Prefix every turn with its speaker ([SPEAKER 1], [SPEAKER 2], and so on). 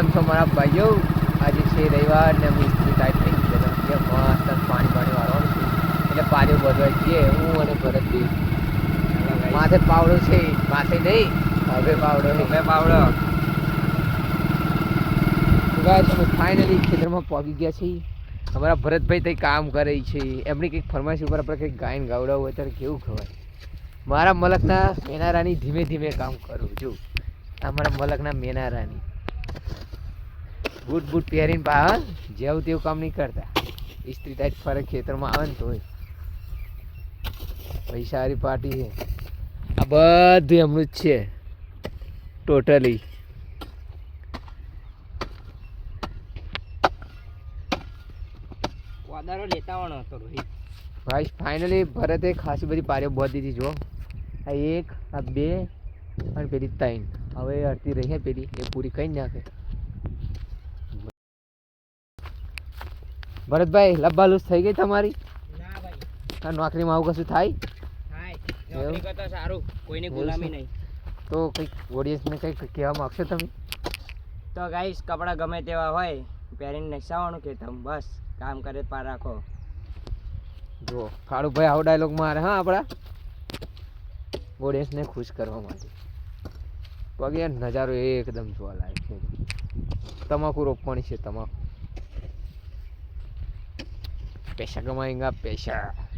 [SPEAKER 1] તો મારા ભાઈઓ આજે છે રવિવાર ને મિસ્ત્રી ટાઈપ થઈ ગયો કે મસ્ત પાણી વાળવાનું છે એટલે પાણી બધવા જઈએ હું અને ભરતભાઈ માથે પાવડો છે માથે નહીં હવે પાવડો તમે ફાઇનલી ખેતરમાં પહોંચી ગયા છીએ અમારા ભરતભાઈ તઈ કામ કરે છે એમની કંઈક ફરમાઈશ ઉપર આપણે કંઈક ગાયન ગાવડાવું હોય ત્યારે કેવું ખવાય મારા મલકના મેનારાની ધીમે ધીમે કામ કરું છું અમારા મલકના મેનારાની બૂટ પહેરીને પા જેવું તેવું કામ નહીં કરતા ઇસ્ત્રી ટાઈટ ફરક ખેતરમાં આવે ને તોય પૈસાવાળી પાર્ટી છે આ બધું એમનું જ છે ટોટલી ભાઈ ફાઇનલી ભરતે ખાસી બધી પારીઓ બોધી દીધી જો આ એક આ બે અને પેલી ત્રણ હવે અડધી રહી છે પેલી એ પૂરી કઈ નાખે ભરતભાઈ લબ્બાલુસ થઈ ગઈ તમારી આ નોકરીમાં આવું કશું થાય નોકરી કરતા સારું કોઈની ગુલામી નહીં તો કંઈક ઓડિયન્સને કંઈક કહેવા માગશો તમે
[SPEAKER 2] તો ગાઈસ કપડાં ગમે તેવા હોય પહેરીને નસાવાનું કે તમે બસ કામ કરે પાર રાખો
[SPEAKER 1] જો કાળુભાઈ આવો ડાયલોગ મારે હા આપણા ઓડિયન્સને ખુશ કરવા માટે પગે નજારો એકદમ જોવા લાયક છે તમાકુ રોપવાની છે તમાકુ પૈસા કમાएंगा પૈસા